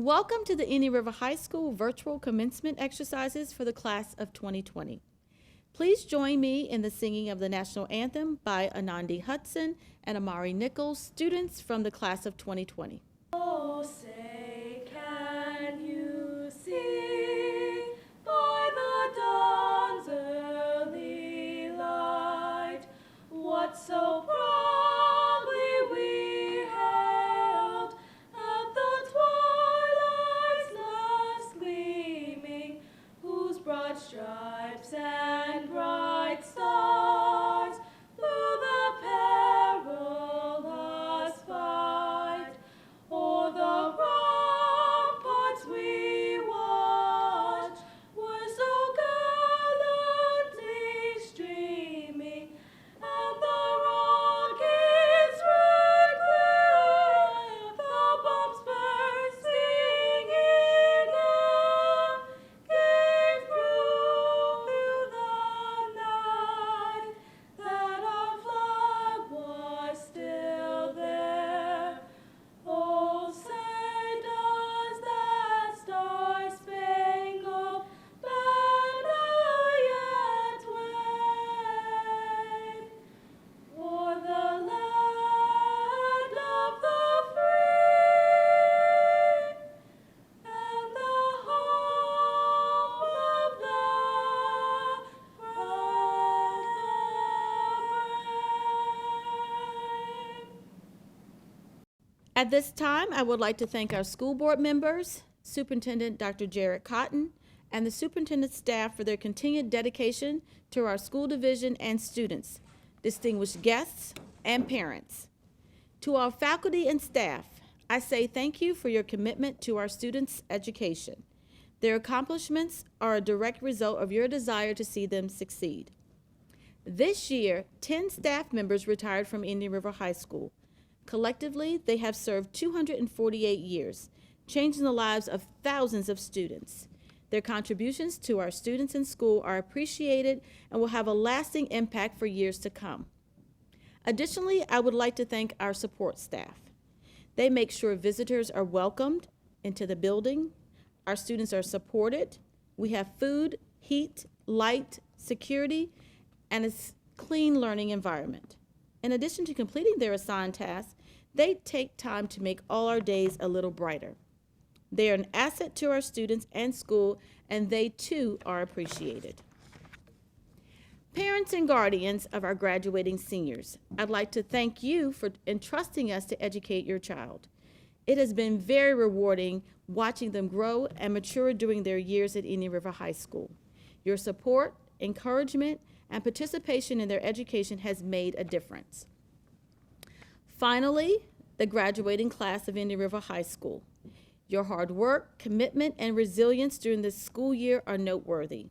Welcome to the Indian River High School virtual commencement exercises for the class of 2020. Please join me in the singing of the national anthem by Anandi Hudson and Amari Nichols, students from the class of 2020. Oh, say, can you see by the dawn's early light what so proudly we hailed at the twilight's last gleaming, whose broad stripes and bright stars through the perilous fight o'er the ramparts we watched were so gallantly streaming, and the rockets' red glare, the bombs bursting in air, gave proof through the night that our flag was still there. Oh, say does that star-spangled banner yet wave o'er the land of the free and the home of the brave? At this time, I would like to thank our school board members, Superintendent Dr. Jared Cotton, and the superintendent staff for their continued dedication to our school division and students, distinguished guests, and parents. To our faculty and staff, I say thank you for your commitment to our students' education. Their accomplishments are a direct result of your desire to see them succeed. This year, 10 staff members retired from Indian River High School. Collectively, they have served 248 years, changing the lives of thousands of students. Their contributions to our students in school are appreciated and will have a lasting impact for years to come. Additionally, I would like to thank our support staff. They make sure visitors are welcomed into the building, our students are supported, we have food, heat, light, security, and a clean learning environment. In addition to completing their assigned tasks, they take time to make all our days a little brighter. They are an asset to our students and school, and they too are appreciated. Parents and guardians of our graduating seniors, I'd like to thank you for entrusting us to educate your child. It has been very rewarding watching them grow and mature during their years at Indian River High School. Your support, encouragement, and participation in their education has made a difference. Finally, the graduating class of Indian River High School. Your hard work, commitment, and resilience during this school year are noteworthy.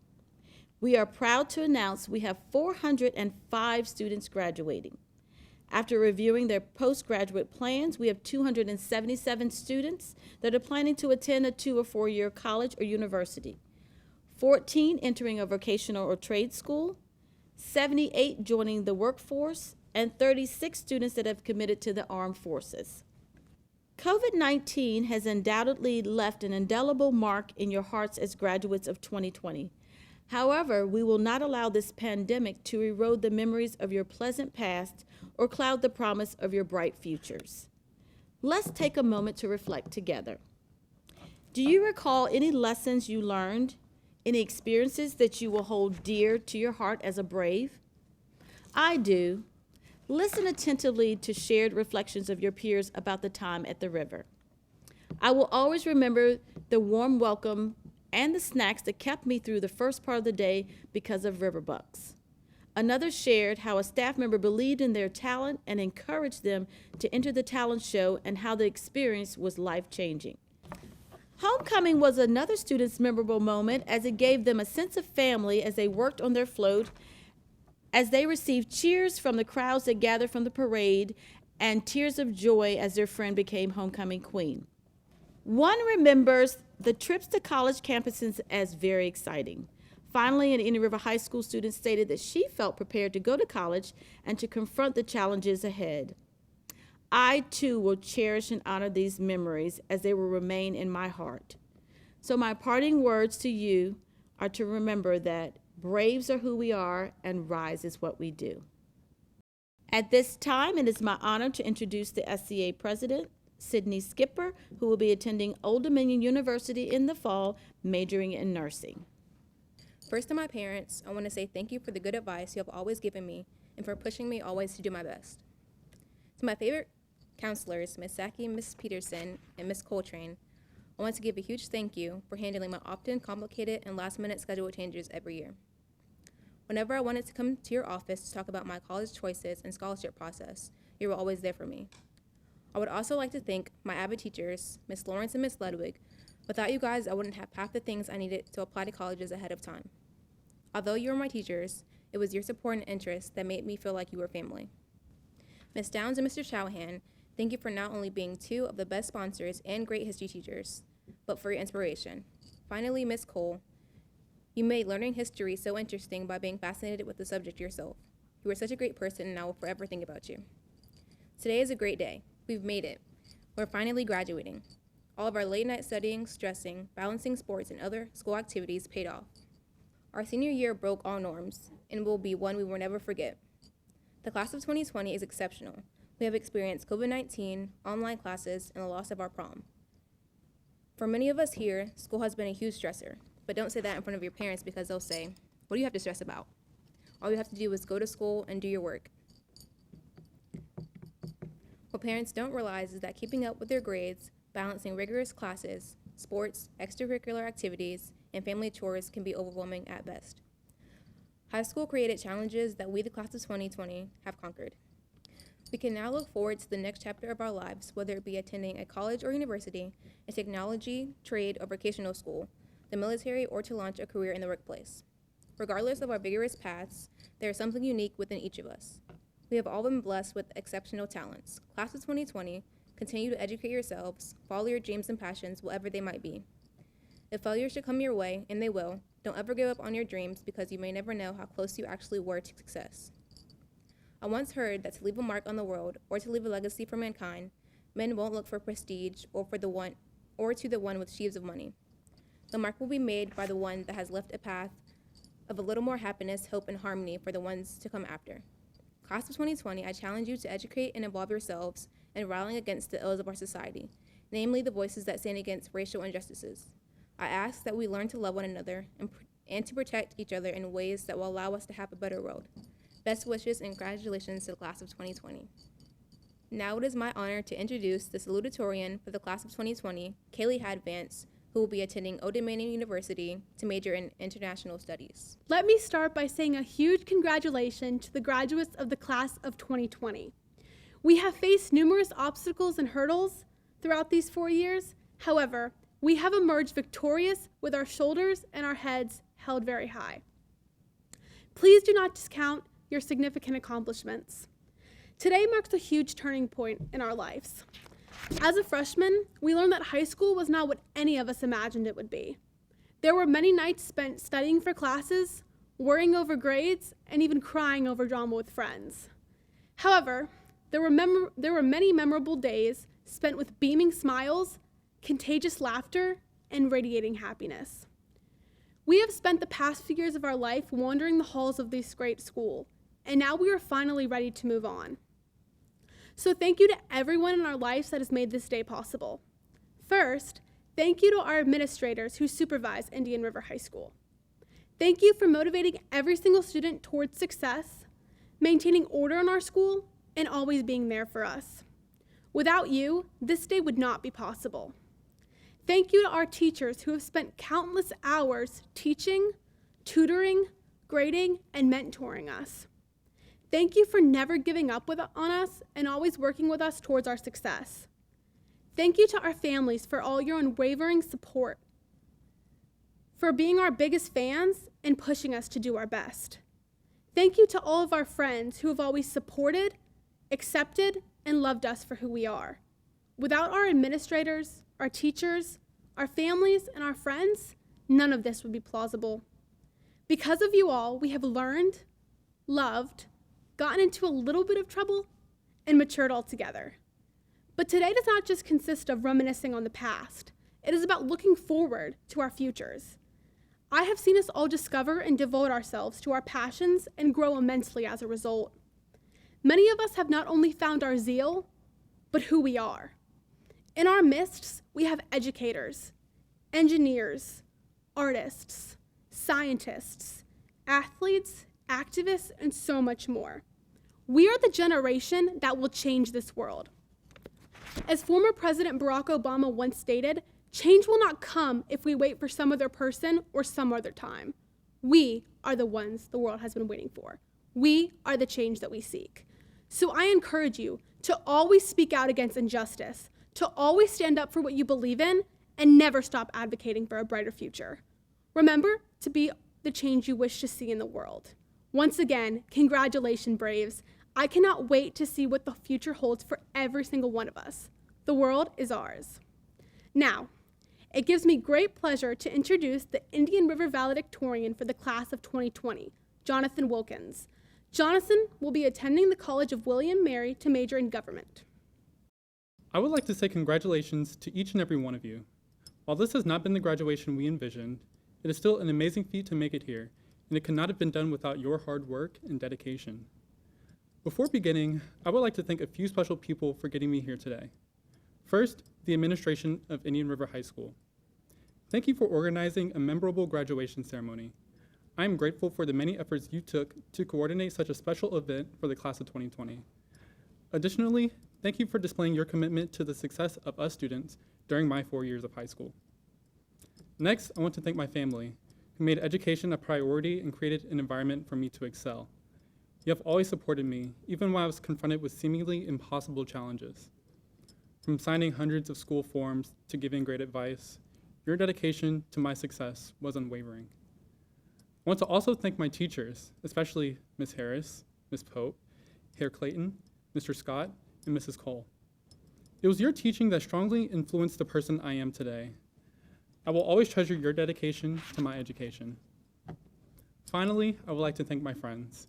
We are proud to announce we have 405 students graduating. After reviewing their postgraduate plans, we have 277 students that are planning to attend a 2- or 4-year college or university, 14 entering a vocational or trade school, 78 joining the workforce, and 36 students that have committed to the armed forces. COVID-19 has undoubtedly left an indelible mark in your hearts as graduates of 2020. However, we will not allow this pandemic to erode the memories of your pleasant past or cloud the promise of your bright futures. Let's take a moment to reflect together. Do you recall any lessons you learned? Any experiences that you will hold dear to your heart as a brave? I do. Listen attentively to shared reflections of your peers about the time at the river. I will always remember the warm welcome and the snacks that kept me through the first part of the day because of river bucks. Another shared how a staff member believed in their talent and encouraged them to enter the talent show and how the experience was life-changing. Homecoming was another student's memorable moment as it gave them a sense of family as they worked on their float, as they received cheers from the crowds that gathered from the parade and tears of joy as their friend became homecoming queen. One remembers the trips to college campuses as very exciting. Finally, an Indian River High School student stated that she felt prepared to go to college and to confront the challenges ahead. I too will cherish and honor these memories as they will remain in my heart. So my parting words to you are to remember that braves are who we are and rise is what we do. At this time, it is my honor to introduce the SCA President, Sydney Skipper, who will be attending Old Dominion University in the fall, majoring in nursing. First, to my parents, I want to say thank you for the good advice you have always given me and for pushing me always to do my best. To my favorite counselors, Ms. Saki, Ms. Peterson, and Ms. Coltrane, I want to give a huge thank you for handling my often complicated and last-minute schedule changes every year. Whenever I wanted to come to your office to talk about my college choices and scholarship process, you were always there for me. I would also like to thank my avid teachers, Ms. Lawrence and Ms. Ludwig. Without you guys, I wouldn't have half the things I needed to apply to colleges ahead of time. Although you were my teachers, it was your support and interest that made me feel like you were family. Ms. Downs and Mr. Showhan, thank you for not only being two of the best sponsors and great history teachers, but for your inspiration. Finally, Ms. Cole, you made learning history so interesting by being fascinated with the subject yourself. You are such a great person, and I will forever think about you. Today is a great day. We've made it. We're finally graduating. All of our late night studying, stressing, balancing sports, and other school activities paid off. Our senior year broke all norms and will be one we will never forget. The class of 2020 is exceptional. We have experienced COVID-19, online classes, and the loss of our prom. For many of us here, school has been a huge stressor, but don't say that in front of your parents because they'll say, "What do you have to stress about?" All you have to do is go to school and do your work. What parents don't realize is that keeping up with their grades, balancing rigorous classes, sports, extracurricular activities, and family chores can be overwhelming at best. High school created challenges that we, the class of 2020, have conquered. We can now look forward to the next chapter of our lives, whether it be attending a college or university, a technology, trade, or vocational school, the military, or to launch a career in the workplace. Regardless of our vigorous paths, there is something unique within each of us. We have all been blessed with exceptional talents. Class of 2020, continue to educate yourselves, follow your dreams and passions, whatever they might be. If failures should come your way, and they will, don't ever give up on your dreams because you may never know how close you actually were to success. I once heard that to leave a mark on the world or to leave a legacy for mankind, men won't look for prestige or to the one with sheaves of money. The mark will be made by the one that has left a path of a little more happiness, hope, and harmony for the ones to come after. Class of 2020, I challenge you to educate and involve yourselves in rallying against the ills of our society, namely the voices that stand against racial injustices. I ask that we learn to love one another and to protect each other in ways that will allow us to have a better world. Best wishes and congratulations to the class of 2020. Now it is my honor to introduce the Salutatorian for the class of 2020, Kaylee Hadvance, who will be attending Old Dominion University to major in international studies. Let me start by saying a huge congratulations to the graduates of the class of 2020. We have faced numerous obstacles and hurdles throughout these 4 years. However, we have emerged victorious with our shoulders and our heads held very high. Please do not discount your significant accomplishments. Today marks a huge turning point in our lives. As a freshman, we learned that high school was not what any of us imagined it would be. There were many nights spent studying for classes, worrying over grades, and even crying over drama with friends. However, there were many memorable days spent with beaming smiles, contagious laughter, and radiating happiness. We have spent the past few years of our life wandering the halls of this great school, and now we are finally ready to move on. So thank you to everyone in our lives that has made this day possible. First, thank you to our administrators who supervise Indian River High School. Thank you for motivating every single student towards success, maintaining order in our school, and always being there for us. Without you, this day would not be possible. Thank you to our teachers who have spent countless hours teaching, tutoring, grading, and mentoring us. Thank you for never giving up on us and always working with us towards our success. Thank you to our families for all your unwavering support, for being our biggest fans and pushing us to do our best. Thank you to all of our friends who have always supported, accepted, and loved us for who we are. Without our administrators, our teachers, our families, and our friends, none of this would be plausible. Because of you all, we have learned, loved, gotten into a little bit of trouble, and matured altogether. But today does not just consist of reminiscing on the past. It is about looking forward to our futures. I have seen us all discover and devote ourselves to our passions and grow immensely as a result. Many of us have not only found our zeal, but who we are. In our midst, we have educators, engineers, artists, scientists, athletes, activists, and so much more. We are the generation that will change this world. As former President Barack Obama once stated, change will not come if we wait for some other person or some other time. We are the ones the world has been waiting for. We are the change that we seek. So I encourage you to always speak out against injustice, to always stand up for what you believe in, and never stop advocating for a brighter future. Remember to be the change you wish to see in the world. Once again, congratulations, Braves. I cannot wait to see what the future holds for every single one of us. The world is ours. Now, it gives me great pleasure to introduce the Indian River Valedictorian for the class of 2020, Jonathan Wilkins. Jonathan will be attending the College of William Mary to major in government. I would like to say congratulations to each and every one of you. While this has not been the graduation we envisioned, it is still an amazing feat to make it here, and it could not have been done without your hard work and dedication. Before beginning, I would like to thank a few special people for getting me here today. First, the administration of Indian River High School. Thank you for organizing a memorable graduation ceremony. I am grateful for the many efforts you took to coordinate such a special event for the class of 2020. Additionally, thank you for displaying your commitment to the success of us students during my 4 years of high school. Next, I want to thank my family, who made education a priority and created an environment for me to excel. You have always supported me, even when I was confronted with seemingly impossible challenges. From signing hundreds of school forms to giving great advice, your dedication to my success was unwavering. I want to also thank my teachers, especially Ms. Harris, Ms. Pope, Herr Clayton, Mr. Scott, and Mrs. Cole. It was your teaching that strongly influenced the person I am today. I will always treasure your dedication to my education. Finally, I would like to thank my friends.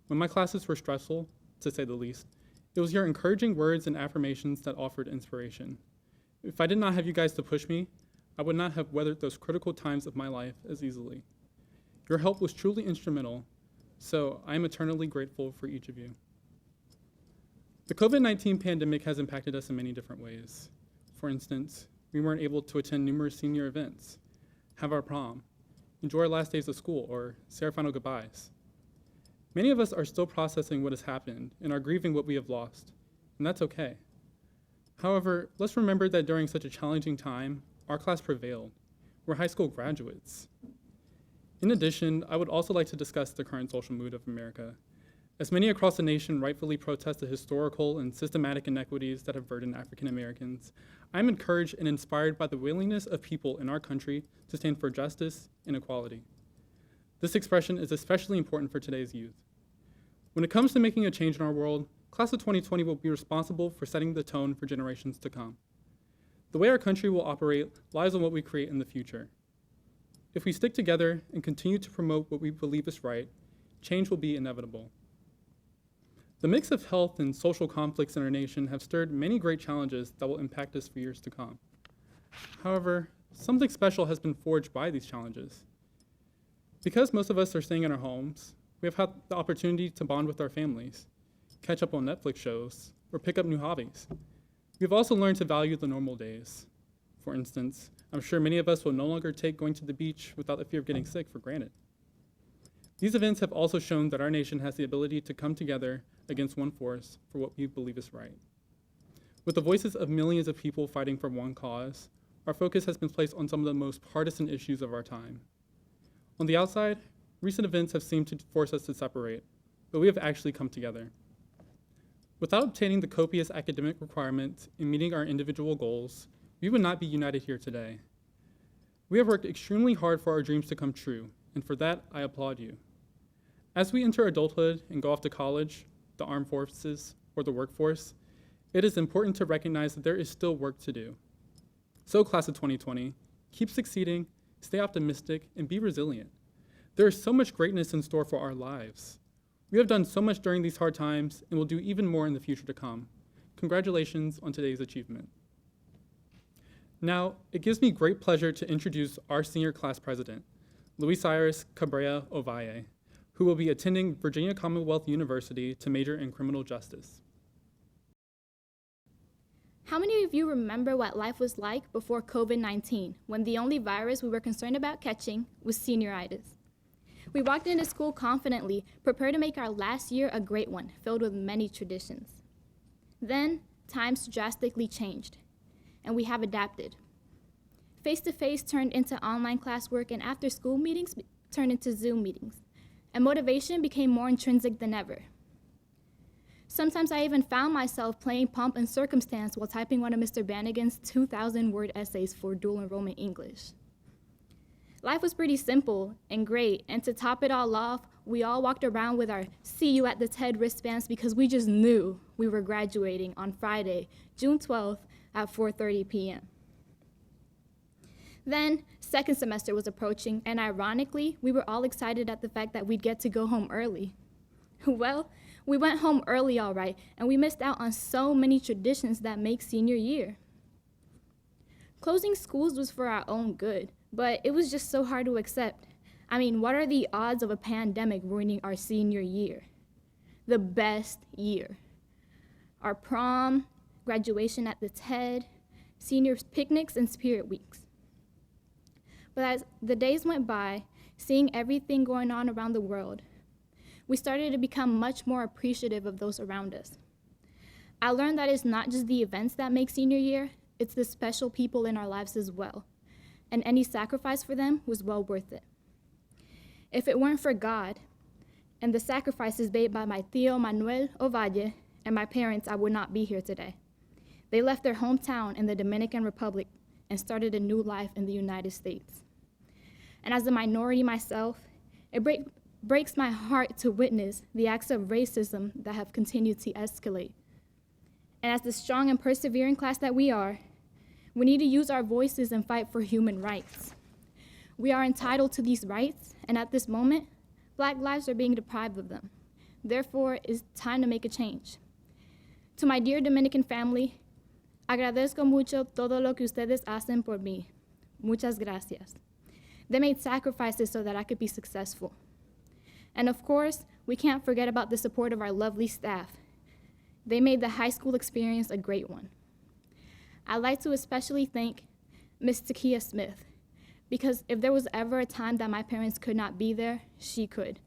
When my classes were stressful, to say the least, it was your encouraging words and affirmations that offered inspiration. If I did not have you guys to push me, I would not have weathered those critical times of my life as easily. Your help was truly instrumental, so I am eternally grateful for each of you. The COVID-19 pandemic has impacted us in many different ways. For instance, we weren't able to attend numerous senior events, have our prom, enjoy our last days of school, or say our final goodbyes. Many of us are still processing what has happened and are grieving what we have lost, and that's okay. However, let's remember that during such a challenging time, our class prevailed. We're high school graduates. In addition, I would also like to discuss the current social mood of America. As many across the nation rightfully protest the historical and systematic inequities that have burdened African Americans, I'm encouraged and inspired by the willingness of people in our country to stand for justice and equality. This expression is especially important for today's youth. When it comes to making a change in our world, class of 2020 will be responsible for setting the tone for generations to come. The way our country will operate lies on what we create in the future. If we stick together and continue to promote what we believe is right, change will be inevitable. The mix of health and social conflicts in our nation have stirred many great challenges that will impact us for years to come. However, something special has been forged by these challenges. Because most of us are staying in our homes, we have had the opportunity to bond with our families, catch up on Netflix shows, or pick up new hobbies. We've also learned to value the normal days. For instance, I'm sure many of us will no longer take going to the beach without the fear of getting sick for granted. These events have also shown that our nation has the ability to come together against one force for what we believe is right. With the voices of millions of people fighting for one cause, our focus has been placed on some of the most partisan issues of our time. On the outside, recent events have seemed to force us to separate, but we have actually come together. Without obtaining the copious academic requirements and meeting our individual goals, we would not be united here today. We have worked extremely hard for our dreams to come true, and for that, I applaud you. As we enter adulthood and go off to college, the armed forces, or the workforce, it is important to recognize that there is still work to do. So, class of 2020, keep succeeding, stay optimistic, and be resilient. There is so much greatness in store for our lives. We have done so much during these hard times and will do even more in the future to come. congratulations on today's achievement. Now, it gives me great pleasure to introduce our senior class president, Luis Iris Cabrera Ovalle, who will be attending Virginia Commonwealth University to major in criminal justice. How many of you remember what life was like before COVID-19, when the only virus we were concerned about catching was senioritis? We walked into school confidently, prepared to make our last year a great one, filled with many traditions. Then, times drastically changed, and we have adapted. Face-to-face turned into online classwork, and after-school meetings turned into Zoom meetings, and motivation became more intrinsic than ever. Sometimes I even found myself playing pomp and circumstance while typing one of Mr. Bannigan's 2,000-word essays for dual enrollment English. Life was pretty simple and great, and to top it all off, we all walked around with our "See you at the TED" wristbands because we just knew we were graduating on Friday, June 12th at 4:30 p.m. Then, second semester was approaching, and ironically, we were all excited at the fact that we'd get to go home early. Well, we went home early, all right, and we missed out on so many traditions that make senior year. Closing schools was for our own good, but it was just so hard to accept. I mean, what are the odds of a pandemic ruining our senior year? The best year. Our prom, graduation at the TED, senior picnics, and spirit weeks. But as the days went by, seeing everything going on around the world, we started to become much more appreciative of those around us. I learned that it's not just the events that make senior year, it's the special people in our lives as well. And any sacrifice for them was well worth it. If it weren't for God and the sacrifices made by my tío Manuel Ovalle and my parents, I would not be here today. They left their hometown in the Dominican Republic and started a new life in the United States. And as a minority myself, it breaks my heart to witness the acts of racism that have continued to escalate. And as the strong and persevering class that we are, we need to use our voices and fight for human rights. We are entitled to these rights, and at this moment, Black lives are being deprived of them. Therefore, it's time to make a change. To my dear Dominican family, agradezco mucho todo lo que ustedes hacen por mí. Muchas gracias. They made sacrifices so that I could be successful. And of course, we can't forget about the support of our lovely staff. They made the high school experience a great one. I'd like to especially thank Ms. Takia Smith, because if there was ever a time that my parents could not be there, she could.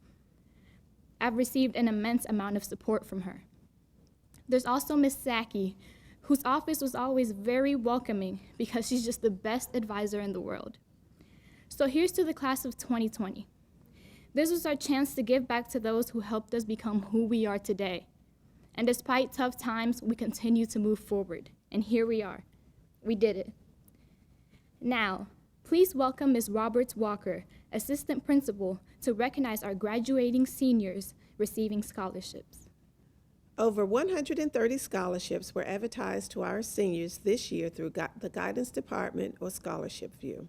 I've received an immense amount of support from her. There's also Ms. Saki, whose office was always very welcoming because she's just the best advisor in the world. So here's to the class of 2020. This was our chance to give back to those who helped us become who we are today. And despite tough times, we continue to move forward. And here we are. We did it. Now, please welcome Ms. Roberts Walker, Assistant Principal, to recognize our graduating seniors receiving scholarships. Over 130 scholarships were advertised to our seniors this year through the Guidance Department or Scholarship View.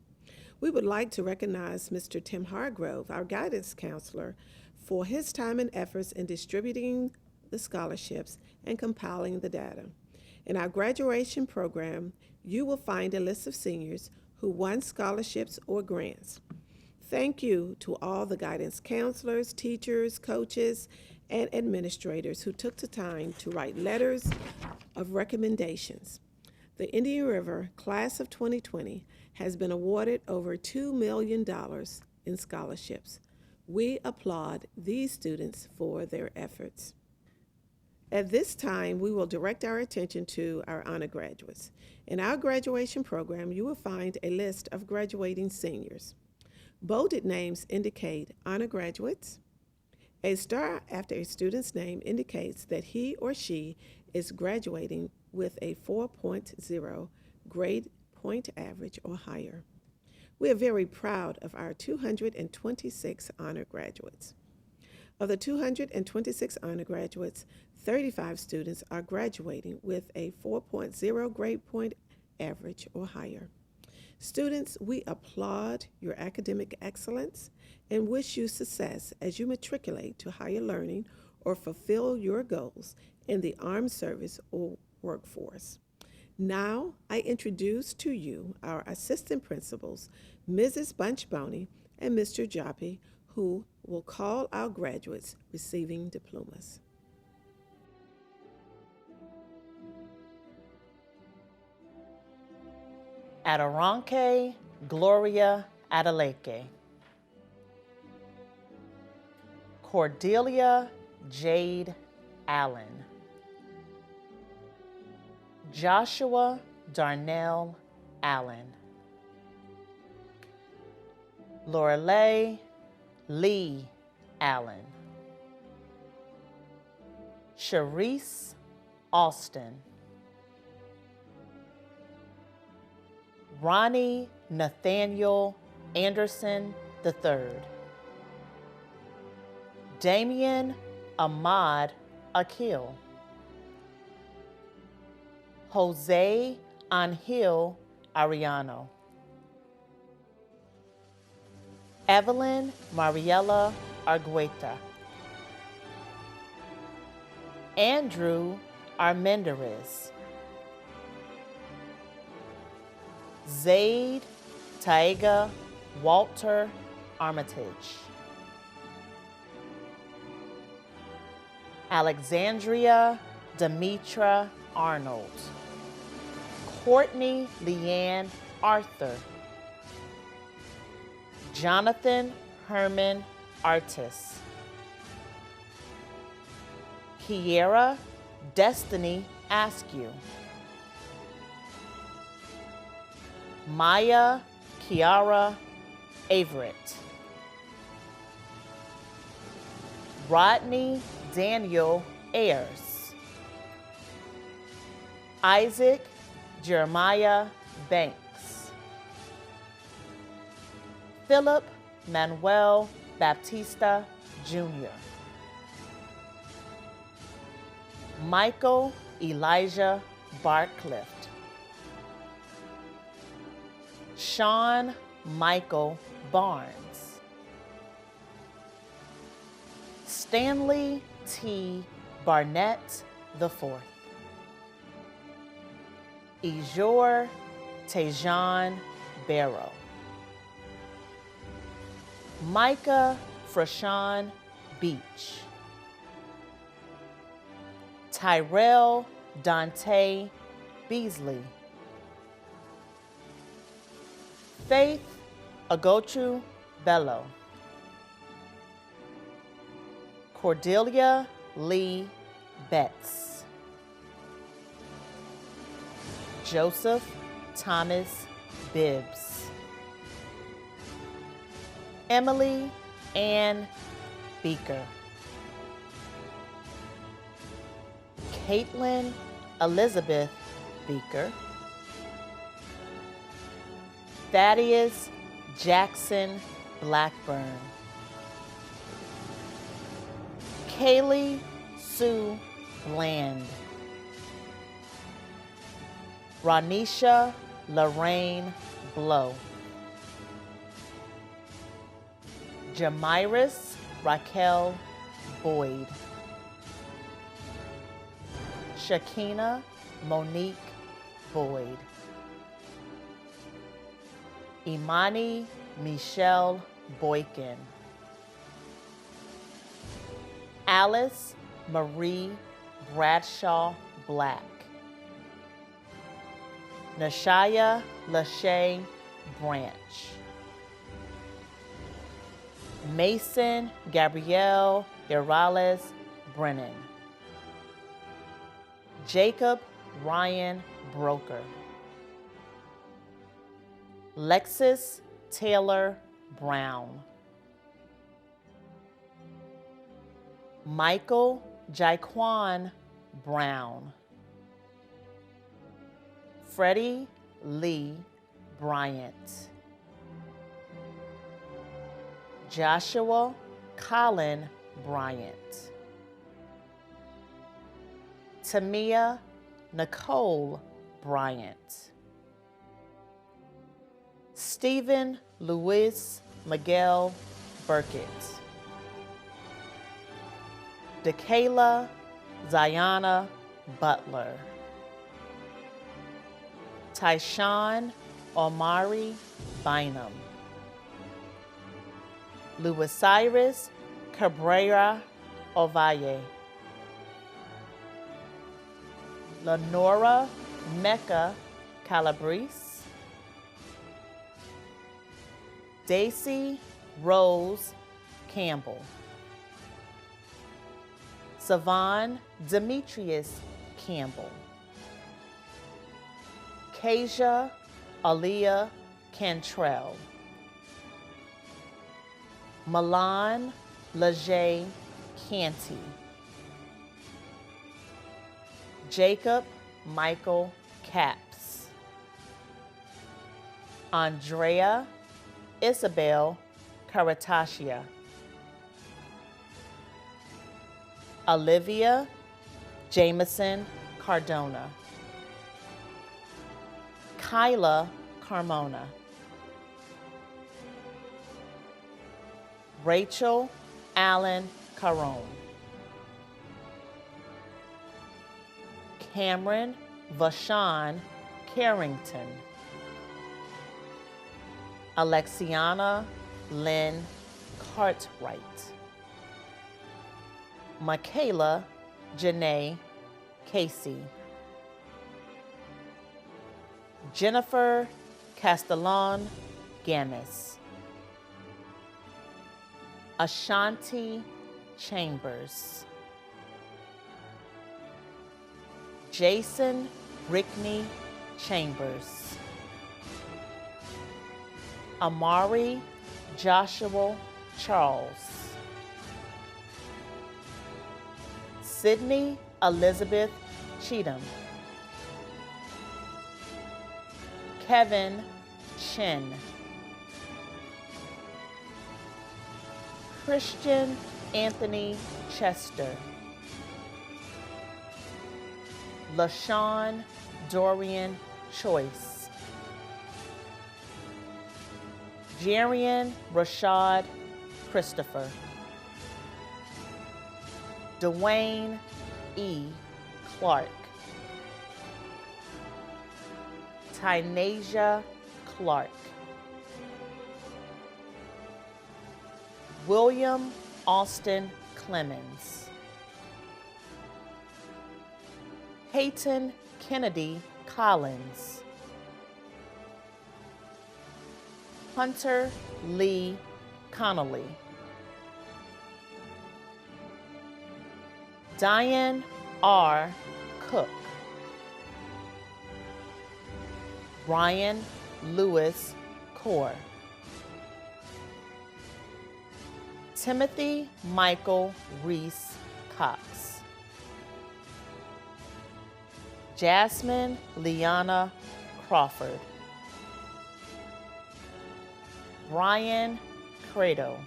We would like to recognize Mr. Tim Hargrove, our guidance counselor, for his time and efforts in distributing the scholarships and compiling the data. In our graduation program, you will find a list of seniors who won scholarships or grants. Thank you to all the guidance counselors, teachers, coaches, and administrators who took the time to write letters of recommendations. The Indian River Class of 2020 has been awarded over $2 million in scholarships. We applaud these students for their efforts. At this time, we will direct our attention to our honor graduates. In our graduation program, you will find a list of graduating seniors. Bolded names indicate honor graduates. A star after a student's name indicates that he or she is graduating with a 4.0 grade point average or higher. We are very proud of our 226 honor graduates. Of the 226 honor graduates, 35 students are graduating with a 4.0 grade point average or higher. Students, we applaud your academic excellence and wish you success as you matriculate to higher learning or fulfill your goals in the armed service or workforce. Now, I introduce to you our assistant principals, Mrs. Bunchboney and Mr. Joppy, who will call our graduates receiving diplomas. Adoranke Gloria Adeleke. Cordelia Jade Allen. Joshua Darnell Allen. Lorelei Lee Allen. Sharice Austin. Ronnie Nathaniel Anderson III. Damian Ahmad Akil. Jose Angel Ariano. Evelyn Mariela Argueta. Andrew Armendariz. Zaid Taiga Walter Armitage. Alexandria Demetra Arnold. Courtney Leanne Arthur. Jonathan Herman Artis. Kiera Destiny Askew. Maya Kiara Averett. Rodney Daniel Ayers. Isaac Jeremiah Banks. Philip Manuel Baptista Jr. Michael Elijah Barclift. Sean Michael Barnes. Stanley T. Barnett IV. Ejor Tejan Barrow. Micah Frashawn Beach. Tyrell Dante Beasley. Faith Agochu Bello. Cordelia Lee Betts. Joseph Thomas Bibbs. Emily Ann Beaker. Caitlin Elizabeth Beaker. Thaddeus Jackson Blackburn. Kaylee Sue Bland. Ronisha Lorraine Blow. Jamiris Raquel Boyd. Shakina Monique Boyd. Imani Michelle Boykin. Alice Marie Bradshaw Black. Nashaya Lachey Branch. Mason Gabrielle Irales Brennan. Jacob Ryan Broker. Lexus Taylor Brown. Michael Jaquan Brown. Freddie Lee Bryant. Joshua Colin Bryant. Tamia Nicole Bryant. Stephen Louis Miguel Burkett. DeKayla Ziana Butler. Tyshawn Omari Bynum, Luisiris Cabrera Ovalle, Lenora Mecca Calabrese, Daisy Rose Campbell, Savon Demetrius Campbell, Kasia Aaliyah Cantrell, Milan Leger Canty, Jacob Michael Capps, Andrea Isabel Caratashia, Olivia Jameson Cardona, Kyla Carmona, Rachel Allen Caron, Cameron Vashawn Carrington, Alexiana Lynn Cartwright, Michaela Janae Casey, Jennifer Castellon Gamis, Ashanti Chambers, Jason Rickney Chambers, Amari Joshua Charles, Sydney Elizabeth Cheatham, Kevin Chin, Christian Anthony Chester, LaShawn Dorian Choice, Jarian Rashad Christopher, Dwayne E. Clark, Tynasia Clark, William Austin Clemens, Peyton Kennedy Collins, Hunter Lee Connolly, Diane R. Cook, Brian Lewis Core, Timothy Michael Reese Cox, Jasmine Liana Crawford, Brian Credo,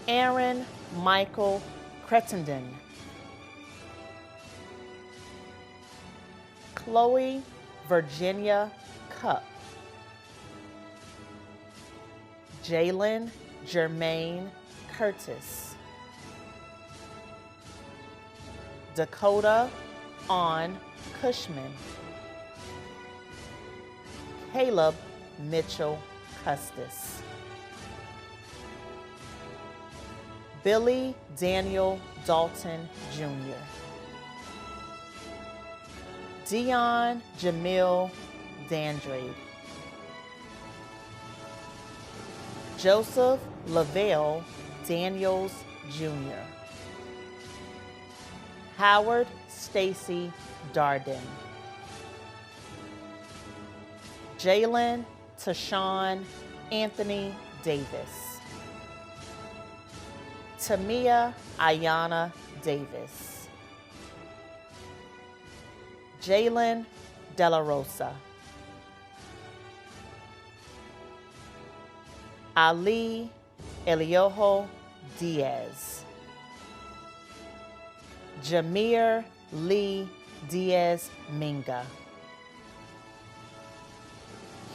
Aaron Michael Cretenden, Chloe Virginia Cup, Jalen Jermaine Curtis, Dakota On Cushman, Caleb Mitchell Custis, Billy Daniel Dalton Jr., Dion Jamil Dandrade, Joseph Lavelle Daniels Jr., Howard Stacy Darden, Jalen Tashawn Anthony Davis, Tamia Ayana Davis, Jalen Della Rosa, Ali Eliojo Diaz, Jameer Lee Diaz Minga,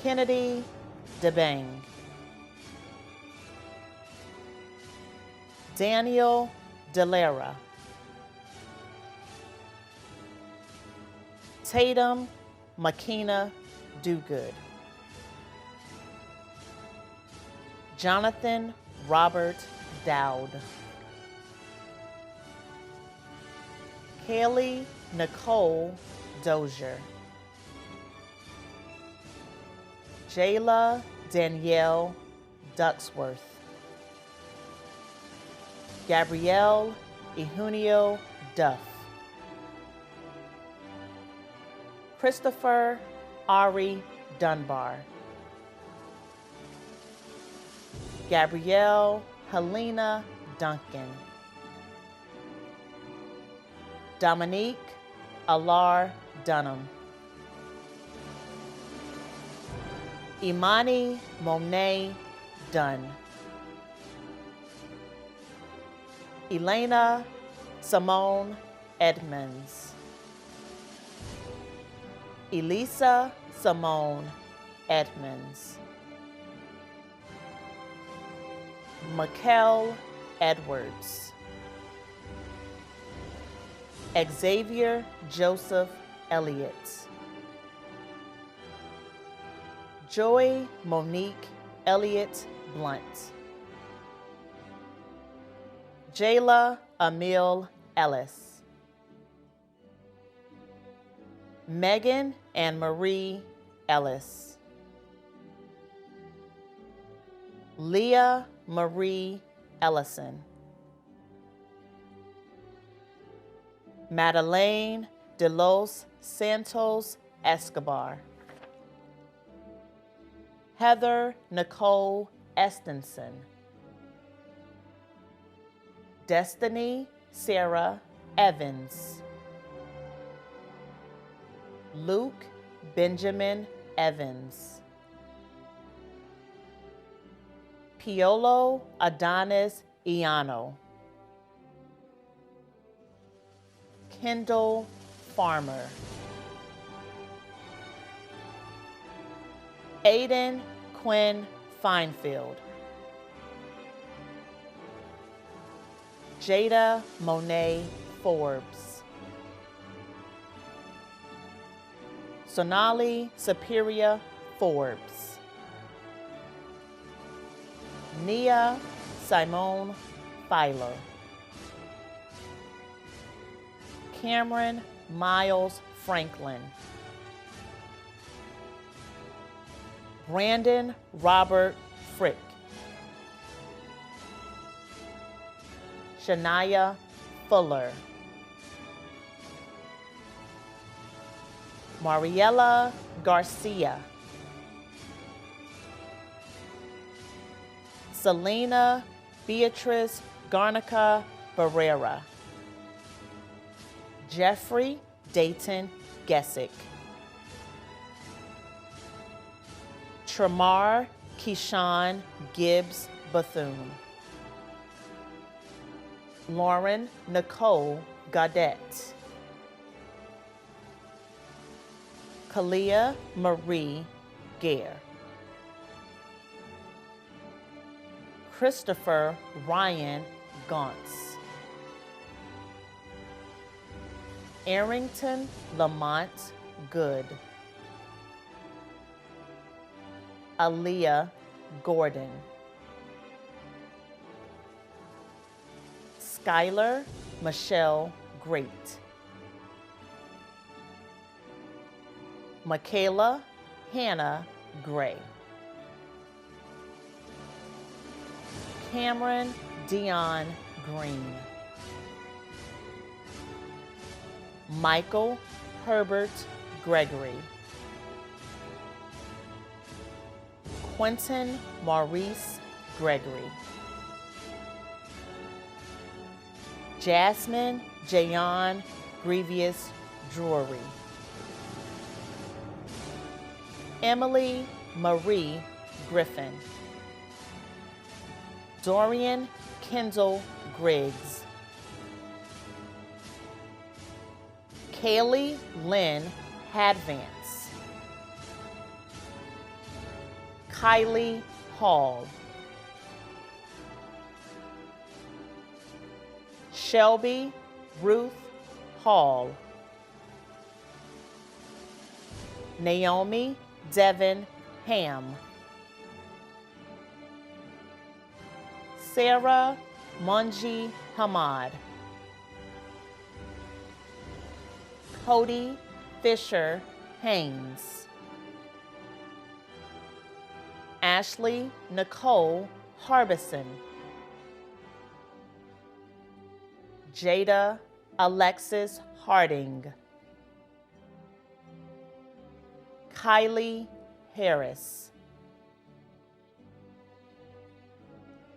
Kennedy DeBang, Daniel Delara, Tatum Makina Dogood. Jonathan Robert Dowd. Kaylee Nicole Dozier. Jayla Danielle Ducksworth. Gabrielle Ihunio Duff. Christopher Ari Dunbar. Gabrielle Helena Duncan. Dominique Alar Dunham. Imani Monet Dunn. Elena Simone Edmonds. Elisa Simone Edmonds. Mikkel Edwards. Xavier Joseph Elliott. Joy Monique Elliott Blunt. Jayla Emil Ellis. Megan Anne Marie Ellis. Leah Marie Ellison. Madeleine de los Santos Escobar. Heather Nicole Estenson. Destiny Sarah Evans. Luke Benjamin Evans. Piolo Adonis Iano. Kendall Farmer. Aiden Quinn Finefield. Jada Monet Forbes. Sonali Superior Forbes. Nia Simone Filer. Cameron Miles Franklin. Brandon Robert Frick. Shania Fuller. Mariela Garcia. Selena Beatrice Garnica Barrera. Jeffrey Dayton Gessick. Tramar Keyshawn Gibbs Bethune. Lauren Nicole Gaudette. Kalia Marie Gare. Christopher Ryan Gauntz. Arrington Lamont Good. Aaliyah Gordon. Skylar Michelle Great. Michaela Hannah Gray. Cameron Dion Green. Michael Herbert Gregory. Quentin Maurice Gregory. Jasmine Jayon Grievous Drury. Emily Marie Griffin. Dorian Kendall Griggs. Kaylee Lynn Hadvance. Kylie Hall. Shelby Ruth Hall. Naomi Devon Ham, Sarah Munji Hamad, Cody Fisher Haynes, Ashley Nicole Harbison, Jada Alexis Harding, Kylie Harris,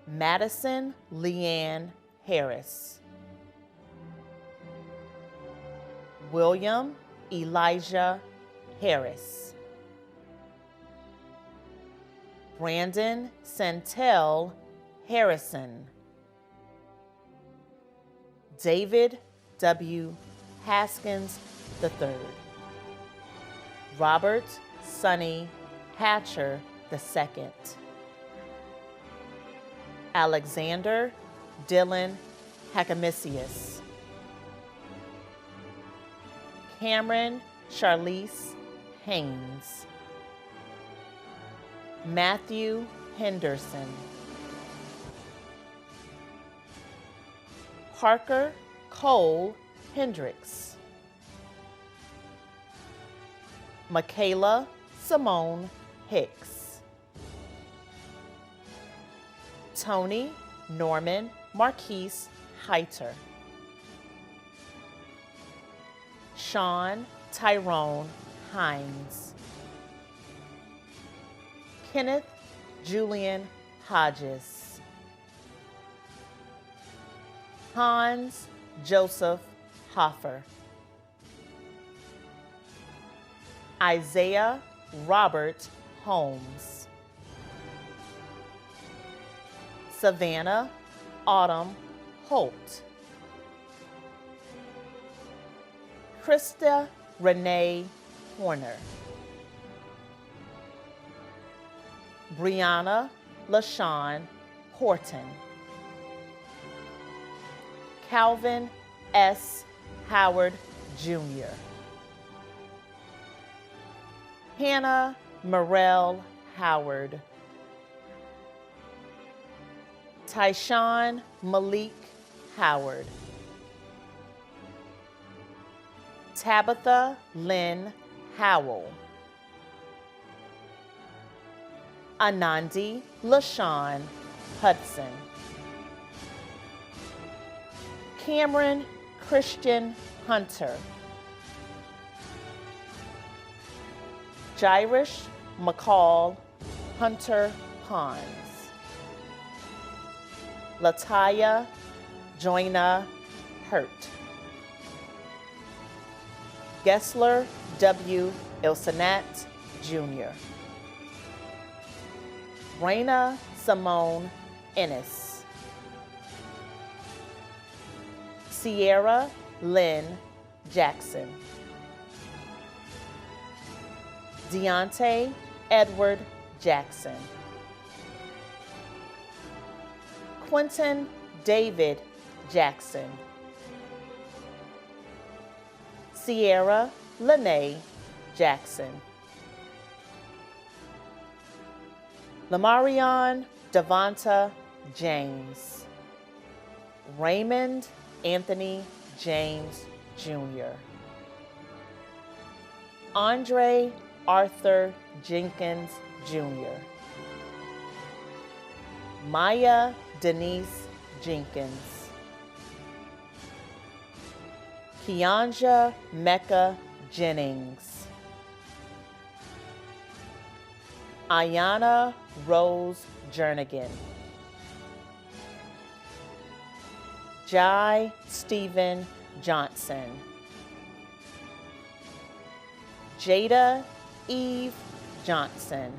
Madison Leanne Harris, William Elijah Harris, Brandon Santel Harrison, David W. Haskins III, Robert Sonny Hatcher II, Alexander Dylan Hakamisius, Cameron Charlize Haynes, Matthew Henderson, Parker Cole Hendricks, Michaela Simone Hicks, Tony Norman Marquise Heiter, Sean Tyrone Hines, Kenneth Julian Hodges, Hans Joseph Hoffer, Isaiah Robert Holmes, Savannah Autumn Holt, Krista Renee Horner, Brianna LaShawn Horton, Calvin S. Howard Jr., Hannah Morel Howard, Tyshawn Malik Howard, Tabitha Lynn Howell, Anandi LaShawn Hudson, Cameron Christian Hunter, Jairish McCall Hunter Pons, Lataya Joyna Hurt, Gessler W. Ilsanat Jr., Raina Simone Ennis, Sierra Lynn Jackson, Deontay Edward Jackson, Quentin David Jackson, Sierra Lene Jackson, Lamarion Devonta James, Raymond Anthony James Jr., Andre Arthur Jenkins Jr., Maya Denise Jenkins, Keonja Mecca Jennings, Ayana Rose Jernigan, Jai Stephen Johnson, Jada Eve Johnson,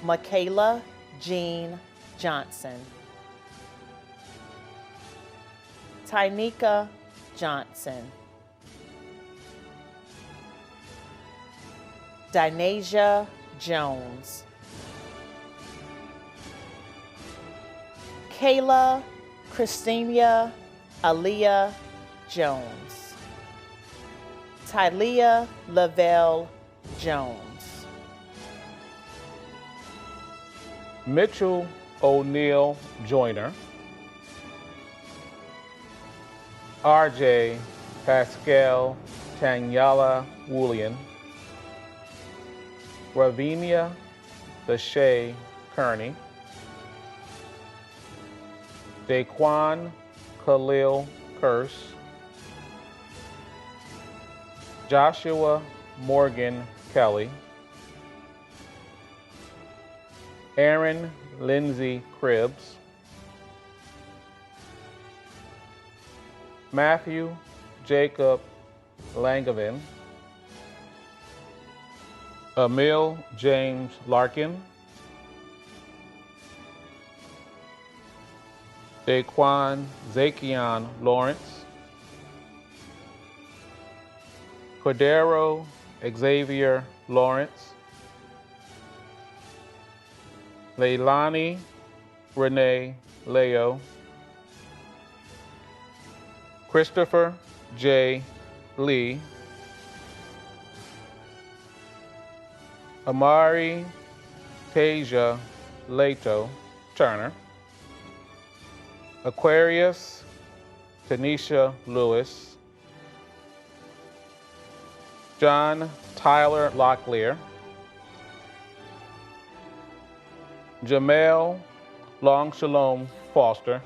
Michaela Jean Johnson, Tynika Johnson, Dinasia Jones, Kayla Christina Aaliyah Jones, Tylea Lavelle Jones. Mitchell O'Neill Joyner. RJ Pascal Tanyala Woolian. Ravinia Lachey Kearney. Daquan Khalil Curse. Joshua Morgan Kelly. Aaron Lindsay Cribbs. Matthew Jacob Langevin. Emil James Larkin. Daquan Zakion Lawrence. Cordero Xavier Lawrence. Leilani Renee Leo. Christopher J. Lee. Amari Tasia Leto Turner. Aquarius Tanisha Lewis. John Tyler Locklear. Jamel Long Shalom Foster.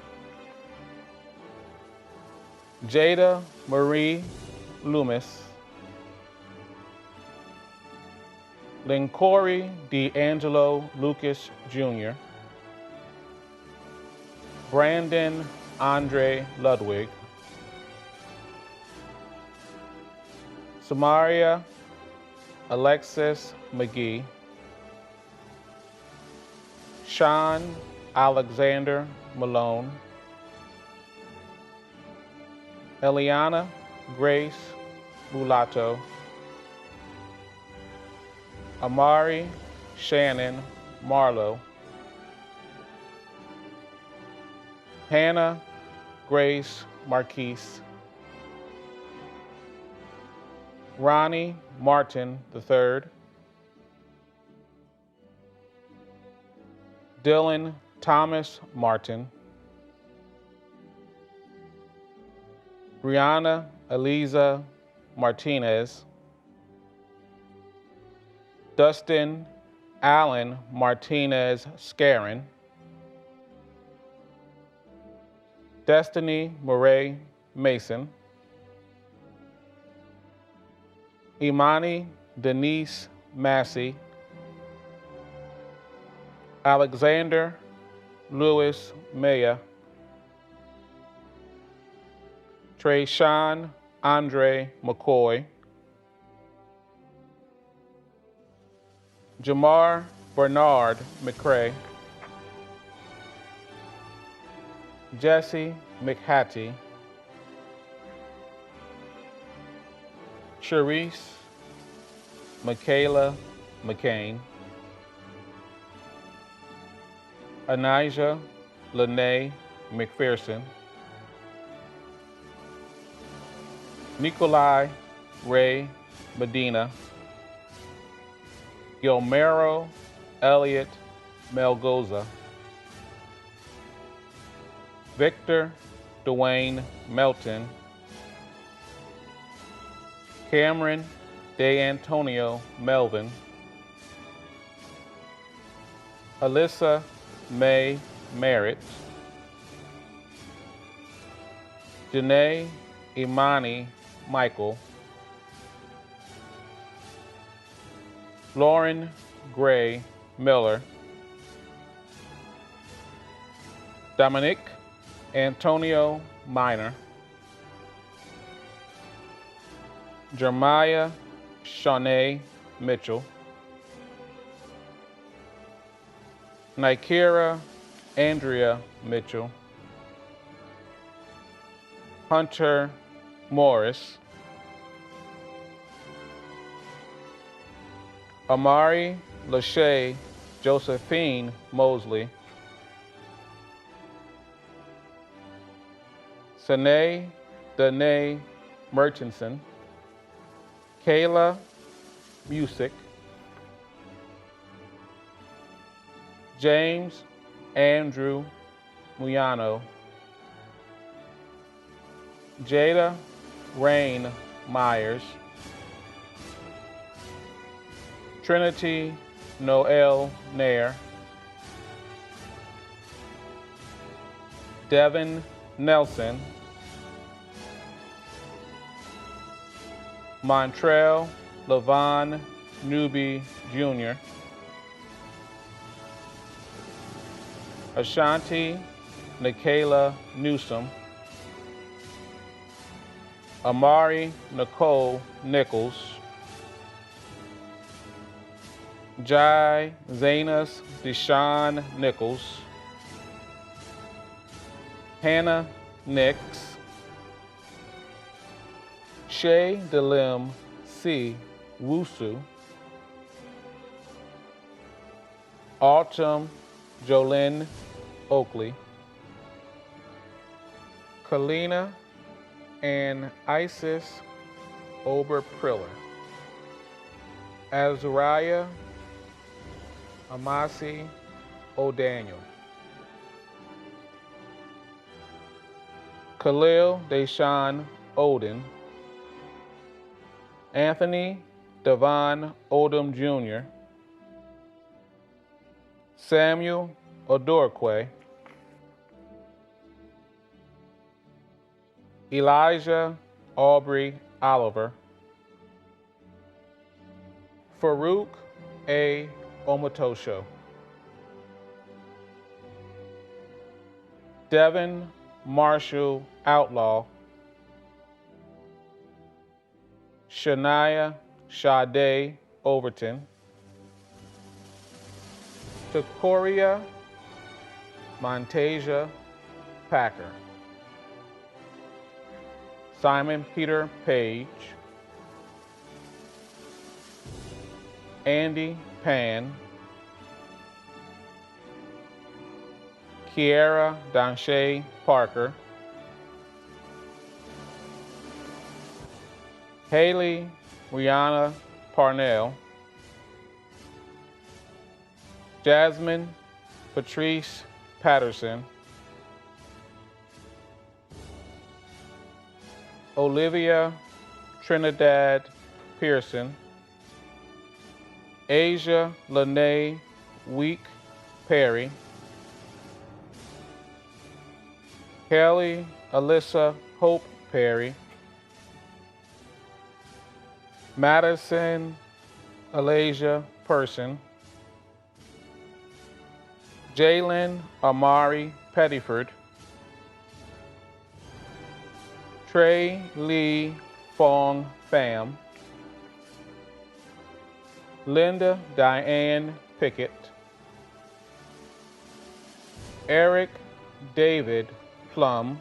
Jada Marie Loomis. Lincory D'Angelo Lucas Jr. Brandon Andre Ludwig. Samaria Alexis McGee. Sean Alexander Malone. Eliana Grace Mulatto. Amari Shannon Marlowe. Hannah Grace Marquise. Ronnie Martin III. Dylan Thomas Martin. Brianna Eliza Martinez. Dustin Allen Martinez Scarin. Destiny Murray Mason. Imani Denise Massey. Alexander Lewis Maya. Trayshawn Andre McCoy. Jamar Bernard McCray. Jesse McHattie. Sharice Michaela McCain. Anijah Lene McPherson. Nikolai Ray Medina. Gilmero Elliott Melgoza. Victor Dwayne Melton. Cameron De Antonio Melvin. Alyssa May Merritt. Janae Imani Michael. Lauren Gray Miller. Dominic Antonio Minor. Jeremiah Shanae Mitchell. Nikera Andrea Mitchell. Hunter Morris. Amari Lachey Josephine Mosley. Sanae Danae Murchison. Kayla Music, James Andrew Muyano, Jada Rain Myers, Trinity Noel Nair, Devin Nelson, Montrell Levon Newby Jr., Ashanti Nikayla Newsom, Amari Nicole Nichols, Jai Zanus Deshaun Nichols, Hannah Nix, Shay Delim C. Wusu, Autumn Jolynn Oakley, Kalina and Isis Ober-Priller, Azariah Amasi O'Daniel, Khalil Deshaun Odin, Anthony Devon Odom Jr., Samuel Odorque, Elijah Aubrey Oliver, Farouk A. Omotosho, Devin Marshall Outlaw, Shania Sade Overton, Takoria Montasia Packer, Simon Peter Page, Andy Pan, Kiara Danshay Parker, Haley Rihanna Parnell, Jasmine Patrice Patterson, Olivia Trinidad Pearson, Asia Lene Week Perry, Kelly Alyssa Hope Perry, Madison Alasia Person, Jalen Amari Pettiford, Trey Lee Fong Pham, Linda Diane Pickett, Eric David Plum,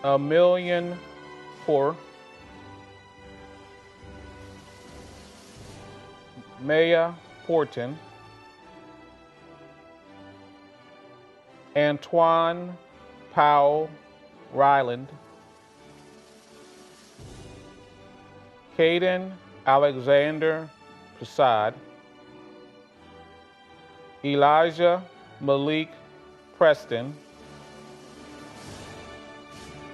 A Million Poor, Maya Porton, Antoine Powell Ryland, Caden Alexander Prasad, Elijah Malik Preston,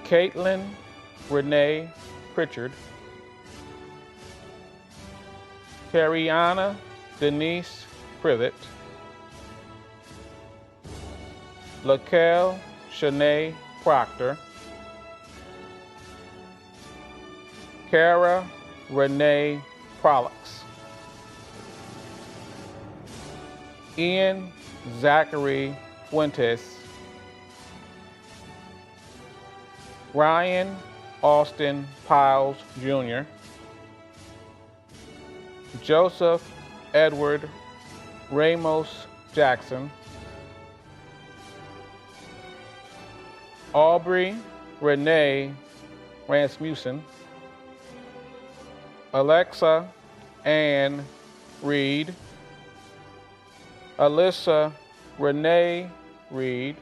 Caitlin Renee Pritchard, Carriana Denise Privet, Laquel Shanae Proctor, Kara Renee Prolix, Ian Zachary Fuentes, Ryan Austin Piles Jr., Joseph Edward Ramos Jackson, Aubrey Renee Rasmussen, Alexa Ann Reed, Alyssa Renee Reed,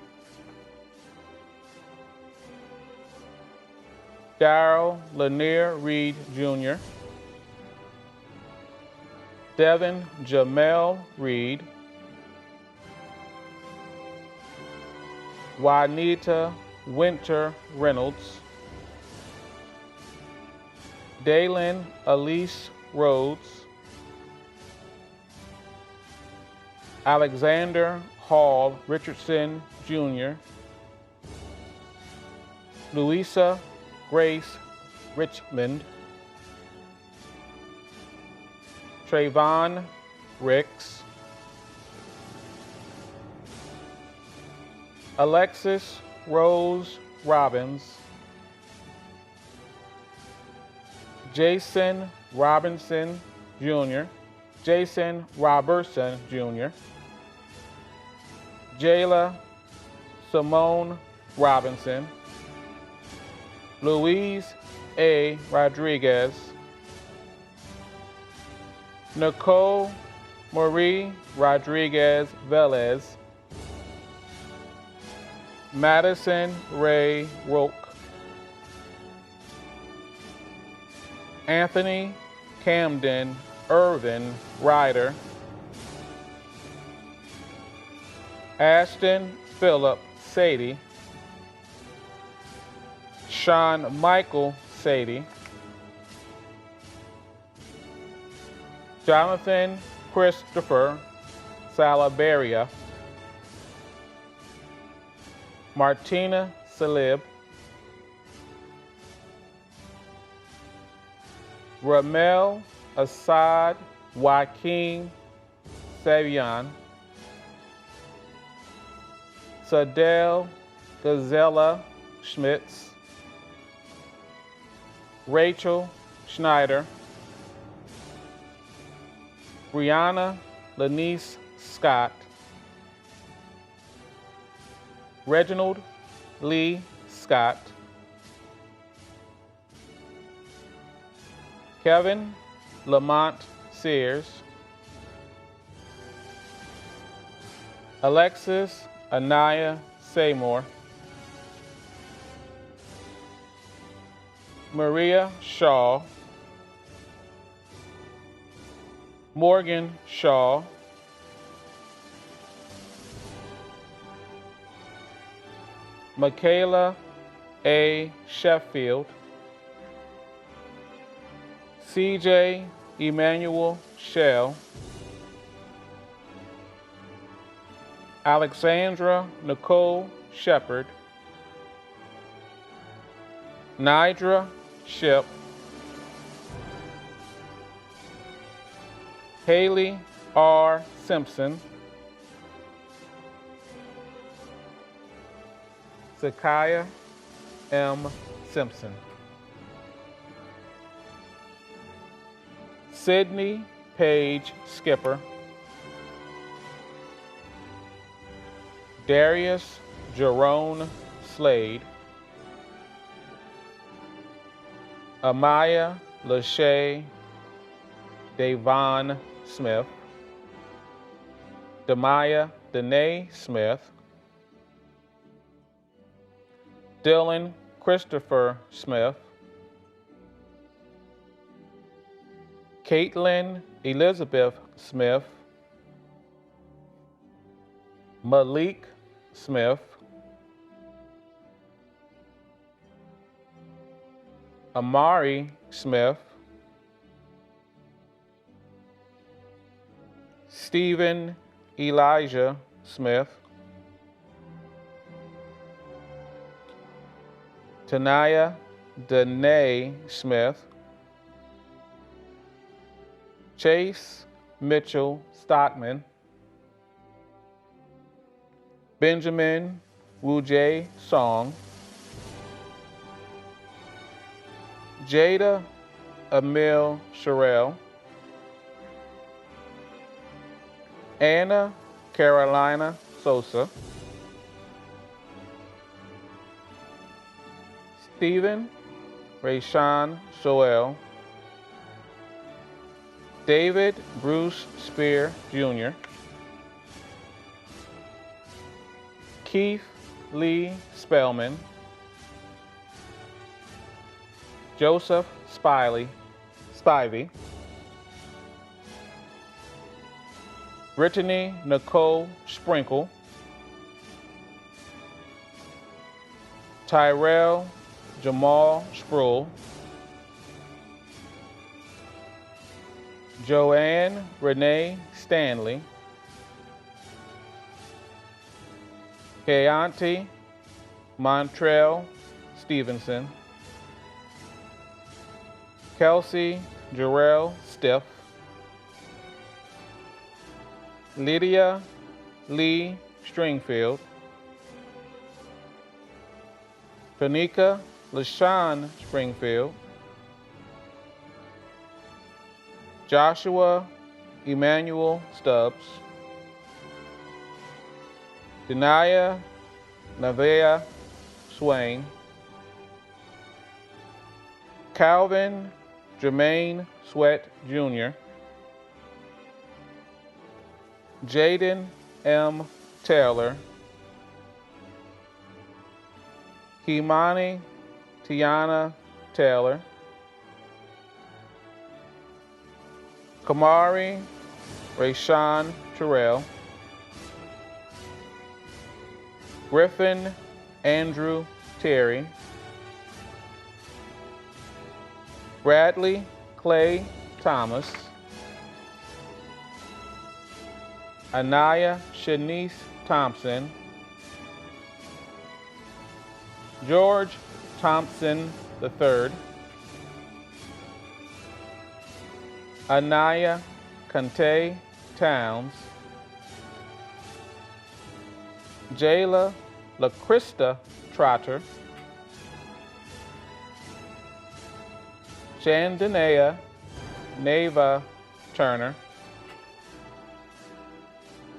Darrell Lanier Reed Jr., Devin Jamel Reed, Juanita Winter Reynolds, Daylin Elise Rhodes, Alexander Hall Richardson Jr., Louisa Grace Richmond, Trayvon Ricks, Alexis Rose Robbins, Jason Robinson Jr., Jason Robertson Jr., Jayla Simone Robinson, Louise A. Rodriguez, Nicole Marie Rodriguez Velez, Madison Ray Roque, Anthony Camden Irvin Ryder, Ashton Phillip Sadie, Sean Michael Sadie, Jonathan Christopher Salaberria, Martina Salib, Ramel Assad Joaquin Savion, Sadell Gazella Schmitz, Rachel Schneider, Brianna Lanice Scott, Reginald Lee Scott, Kevin Lamont Sears, Alexis Anaya Seymour, Maria Shaw, Morgan Shaw, Michaela A. Sheffield, CJ Emmanuel Shell, Alexandra Nicole Shepard, Nidra Ship, Haley R. Simpson, Zakiah M. Simpson, Sydney Page Skipper, Darius Jerome Slade, Amaya Lachey Davon Smith, Demaya Danae Smith, Dylan Christopher Smith, Caitlin Elizabeth Smith, Malik Smith, Amari Smith, Stephen Elijah Smith, Tanaya Danae Smith, Chase Mitchell Stockman, Benjamin Wujay Song, Jada Emil Sherrill, Anna Carolina Sosa, Stephen Rayshawn Soel, David Bruce Spear Jr., Keith Lee Spellman, Joseph Spivey, Brittany Nicole Sprinkle, Tyrell Jamal Sproul, Joanne Renee Stanley, Keontae Montrell Stevenson, Kelsey Jarrell Stiff, Lydia Lee Stringfield, Tanika LaShawn Springfield, Joshua Emmanuel Stubbs, Denaya Nevaeh Swain, Calvin Jermaine Sweat Jr., Jaden M. Taylor, Kimani Tiana Taylor, Kamari Rayshawn Terrell, Griffin Andrew Terry, Bradley Clay Thomas, Anaya Shanice Thompson, George Thompson III, Anaya Kante Towns, Jayla LaCrista Trotter, Shandanea Neva Turner,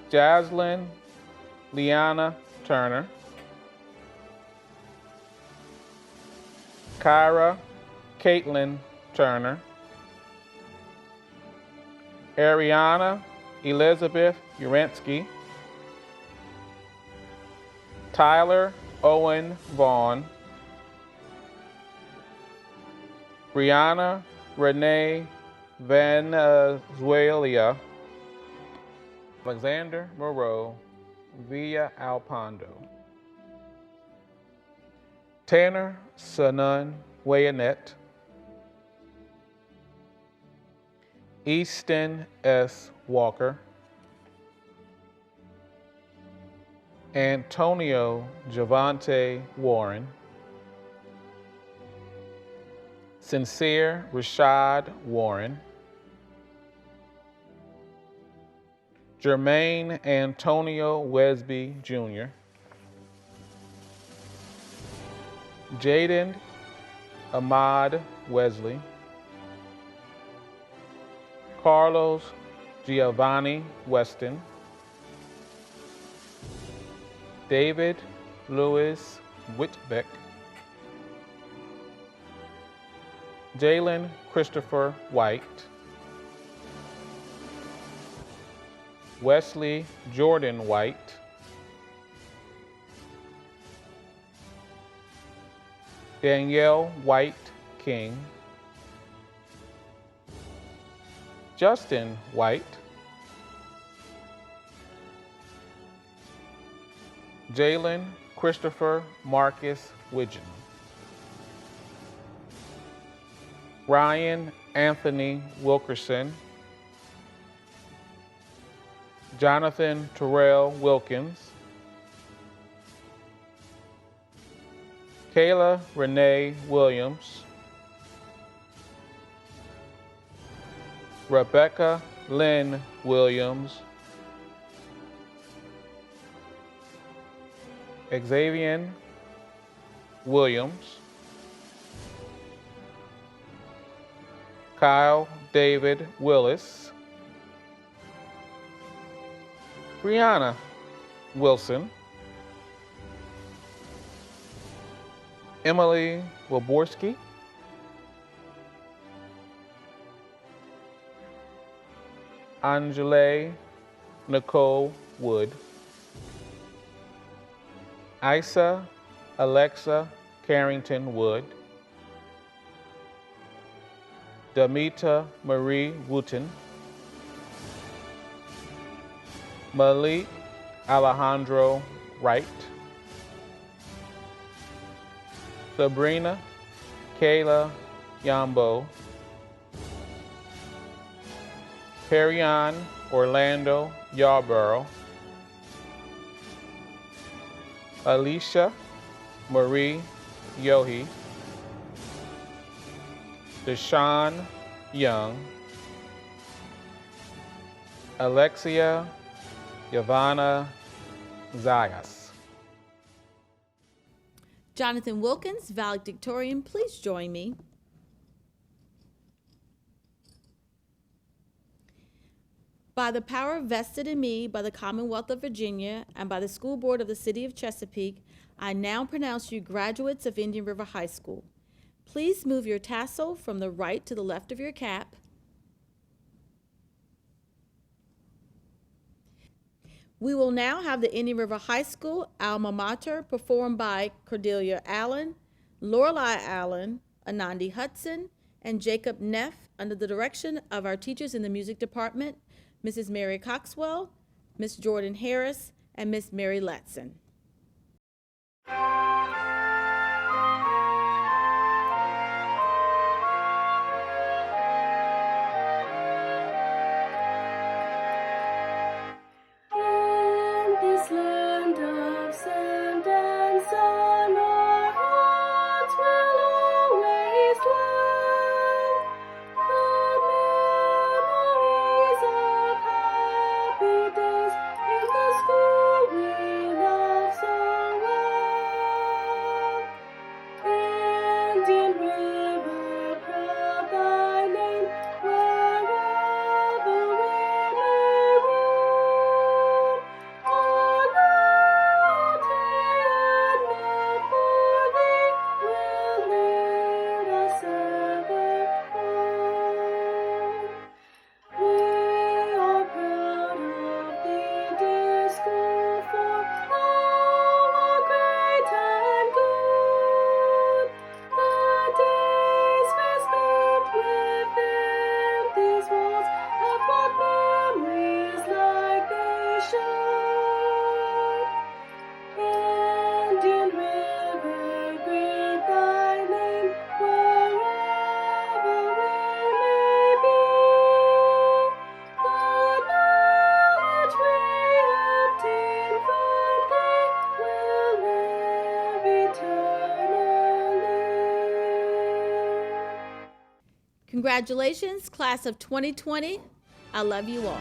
Jaslyn Liana Turner, Kyra Caitlin Turner, Ariana Elizabeth Uransky, Tyler Owen Vaughn, Brianna Renee Venezuela, Alexander Moreau Villa Alpando, Tanner Sanan Wayanet, Easton S. Walker, Antonio Javante Warren, Sincere Rashad Warren, Jermaine Antonio Wesby Jr., Jaden Ahmad Wesley, Carlos Giovanni Weston, David Lewis Whitbeck, Jalen Christopher White, Wesley Jordan White, Danielle White King, Justin White, Jalen Christopher Marcus Widgeon, Ryan Anthony Wilkerson, Jonathan Terrell Wilkins, Kayla Renee Williams, Rebecca Lynn Williams, Xavier Williams, Kyle David Willis, Brianna Wilson, Emily Waborski, Angele Nicole Wood, Isa Alexa Carrington Wood, Damita Marie Wooten, Malik Alejandro Wright, Sabrina Kayla Yambo, Perion Orlando Yarborough, Alicia Marie Yohe, Deshaun Young, Alexia Yavana Zayas. Jonathan Wilkins, valedictorian, please join me. By the power vested in me by the Commonwealth of Virginia and by the School Board of the City of Chesapeake, I now pronounce you graduates of Indian River High School. Please move your tassel from the right to the left of your cap. We will now have the Indian River High School alma mater performed by Cordelia Allen, Lorelei Allen, Anandi Hudson, and Jacob Neff under the direction of our teachers in the music department, Mrs. Mary Coxwell, Miss Jordan Harris, and Miss Mary Letson. In this land of sand and sun, our hearts will always dwell. The memories of happy days in the school we love so well. Indian River, proud thy name, wherever we may roam. Our loyalty and love for thee will lead us ever home. We are proud of thee, dear school, for thou art great and good. The days we spent within these walls have brought memories like they should. Indian River, greet thy name, wherever we may be. The knowledge we obtain from thee will live eternally. Congratulations, class of 2020. I love you all.